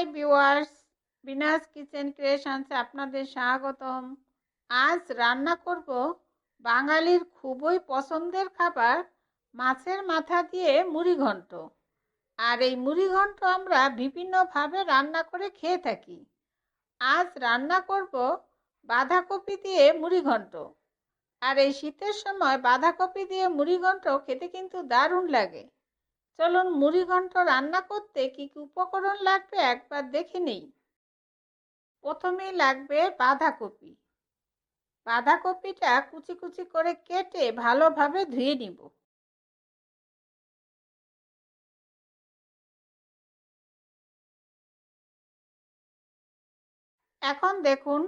Hi viewers, Binas kitchen ক্রিয়েশনসে আপনাদের স্বাগতম। আজ রান্না করব বাঙালির খুবই পছন্দের খাবার মাছের মাথা দিয়ে মুড়ি ঘন্ট। আর এই মুড়ি ঘন্ট আমরা বিভিন্নভাবে রান্না করে খেয়ে থাকি। আজ রান্না করব বাঁধাকপি দিয়ে মুড়ি ঘন্ট। আর এই শীতের সময় বাঁধাকপি দিয়ে মুড়ি ঘন্ট খেতে কিন্তু দারুণ লাগে। চলুন মুড়ি ঘন্ট রান্না করতে কি কি উপকরণ লাগবে একবার দেখে নেই। প্রথমেই লাগবে বাঁধাকপি। বাঁধাকপিটা কুচি কুচি করে কেটে ভালোভাবে ধুয়ে নিব। এখন দেখুন,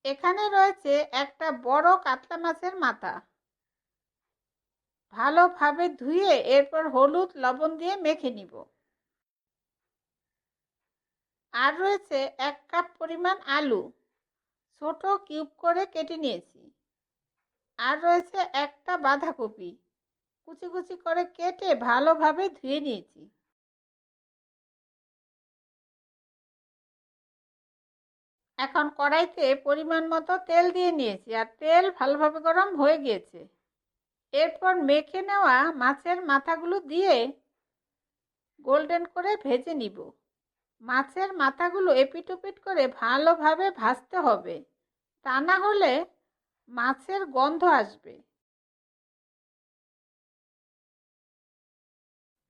এখানে রয়েছে একটা বড় কাতলা মাছের মাথা। ভালোভাবে ধুয়ে এরপর হলুদ লবণ দিয়ে মেখে নিব। আর রয়েছে 1 কাপ পরিমাণ আলু, ছোট কিউব করে কেটে নিয়েছি। আর রয়েছে একটা বাঁধাকপি, কুচি কুচি করে কেটে ভালোভাবে ধুয়ে নিয়েছি। এখন কড়াইতে পরিমাণ মতো তেল দিয়ে নিয়েছি, আর তেল ভালোভাবে গরম হয়ে গিয়েছে। এরপর মেখে নেওয়া মাছের মাথাগুলো দিয়ে গোল্ডেন করে ভেজে নিব। মাছের মাথাগুলো এপিট ওপিট করে ভালোভাবে ভাজতে হবে, তা না হলে মাছের গন্ধ আসবে।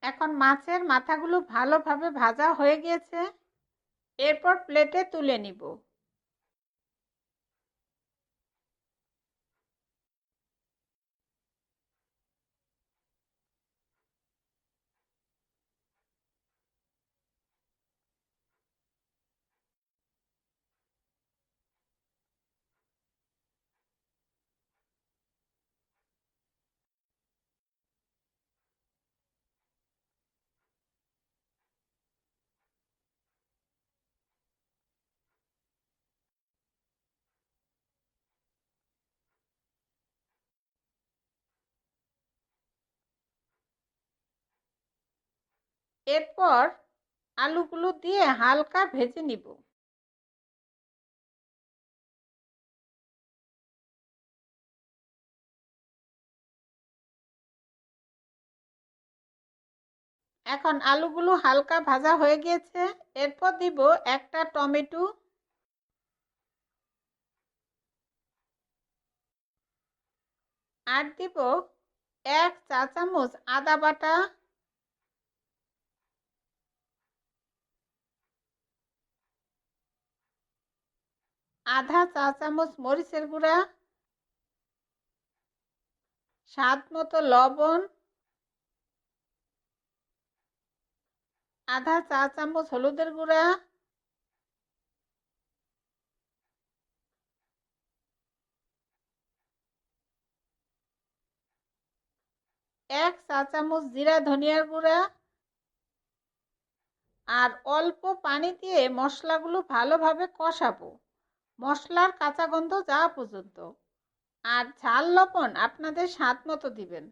এখন মাছের মাথাগুলো ভালোভাবে ভাজা হয়ে গিয়েছে, এরপর প্লেটে তুলে নিব। এরপর আলুগুলো দিয়ে হালকা ভেজে নিব। এখন আলুগুলো হালকা ভাজা হয়ে গিয়েছে, এরপর দিব একটা টমেটো, আর দিব 1 চা চামচ আদা বাটা, আধা চা চামচ মরিচের গুঁড়া, স্বাদ মতো লবণ, আধা চা চামচ হলুদের গুঁড়া, 1 চা চামচ জিরা ধনিয়ার গুঁড়া, আর অল্প পানি দিয়ে মশলাগুলো ভালোভাবে কষাবো, মশলার কাঁচা গন্ধ যাওয়া পর্যন্ত। আর ঝাল লবণ আপনাদের স্বাদ মতো দিবেন।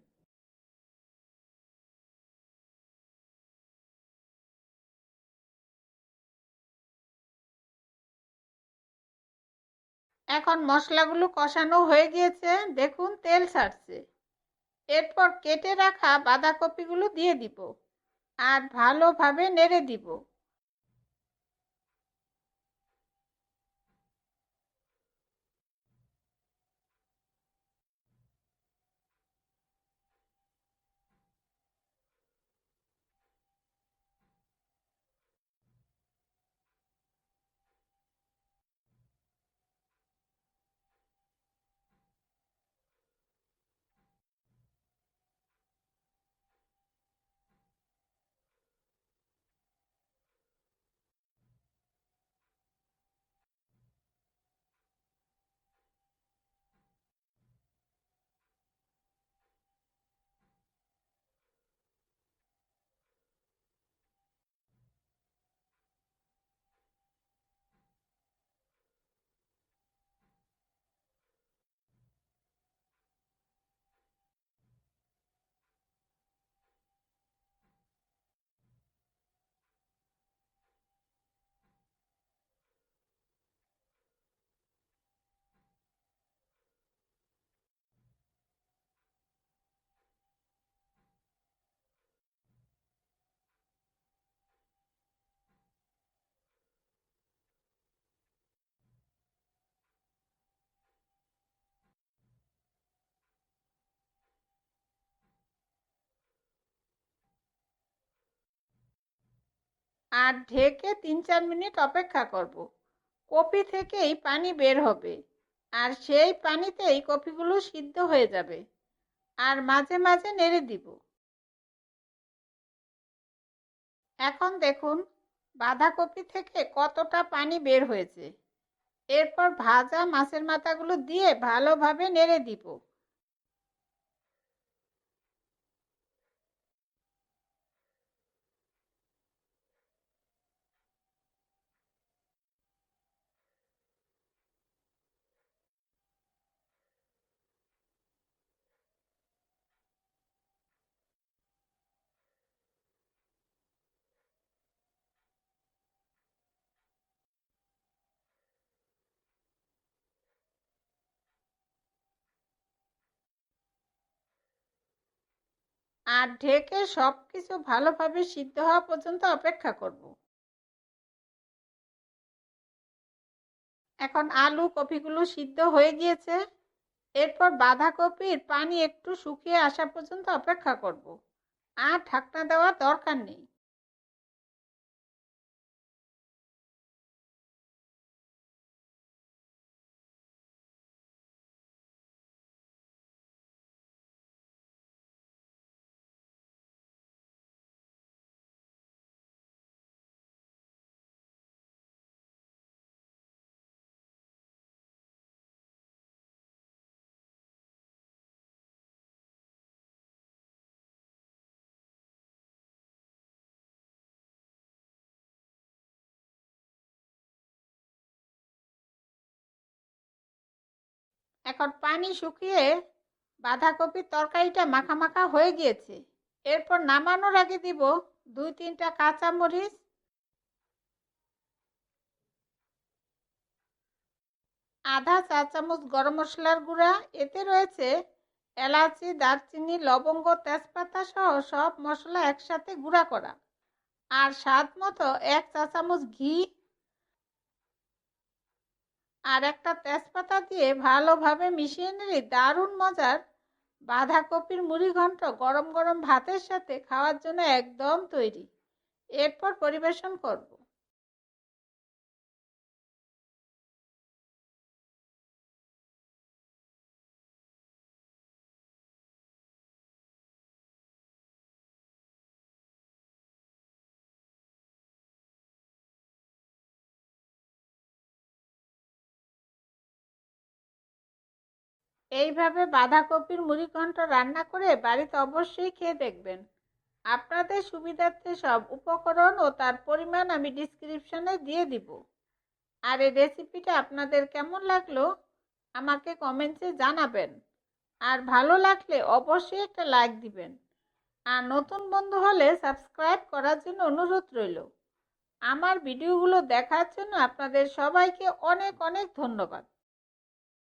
এখন মশলাগুলো কষানো হয়ে গিয়েছে, দেখুন তেল ছাড়ছে। এরপর কেটে রাখা বাঁধাকপিগুলো দিয়ে দিব আর ভালোভাবে নেড়ে দিব। আর ঢেকে 3-4 মিনিট অপেক্ষা করব। কপি থেকেই পানি বের হবে, আর সেই পানিতেই কপিগুলো সিদ্ধ হয়ে যাবে। আর মাঝে মাঝে নেড়ে দিব। এখন দেখুন বাঁধাকপি থেকে কতটা পানি বের হয়েছে। এরপর ভাজা মাছের মাথাগুলো দিয়ে ভালোভাবে নেড়ে দিব। আর ঢেকে সবকিছু ভালোভাবে সিদ্ধ হওয়া পর্যন্ত অপেক্ষা করব। এখন আলু কপিগুলো সিদ্ধ হয়ে গিয়েছে। এরপর বাঁধাকপির পানি একটু শুকিয়ে আসা পর্যন্ত অপেক্ষা করব। আর ঢাকনা দেওয়ার দরকার নেই। এখন পানি শুকিয়ে বাঁধাকপির তরকারিটা মাখা মাখা হয়ে গিয়েছে। এরপর নামানোর আগে দিব 2-3টা কাঁচামরিচ, আধা চা চামচ গরম মশলার গুঁড়া। এতে রয়েছে এলাচি, দারচিনি, লবঙ্গ, তেজপাতা সহ সব মশলা একসাথে গুঁড়া করা। আর স্বাদ মতো 1 চা চামচ ঘি আর একটা তেজপাতা দিয়ে ভালোভাবে মিশিয়ে নিলে দারুণ মজার বাঁধাকপির মুড়িঘণ্ট গরম গরম ভাতের সাথে খাওয়ার জন্য একদম তৈরি। এরপর পরিবেশন করব। এইভাবে বাঁধাকপির মুড়িঘণ্ট রান্না করে বাড়িতে অবশ্যই খেয়ে দেখবেন। আপনাদের সুবিধার্থে সব উপকরণ ও তার পরিমাণ আমি ডিসক্রিপশনে দিয়ে দিব। আর এই রেসিপিটা আপনাদের কেমন লাগলো আমাকে কমেন্টসে জানাবেন। আর ভালো লাগলে অবশ্যই একটা লাইক দিবেন। আর নতুন বন্ধু হলে সাবস্ক্রাইব করার জন্য অনুরোধ রইল। আমার ভিডিওগুলো দেখার জন্য আপনাদের সবাইকে অনেক অনেক ধন্যবাদ।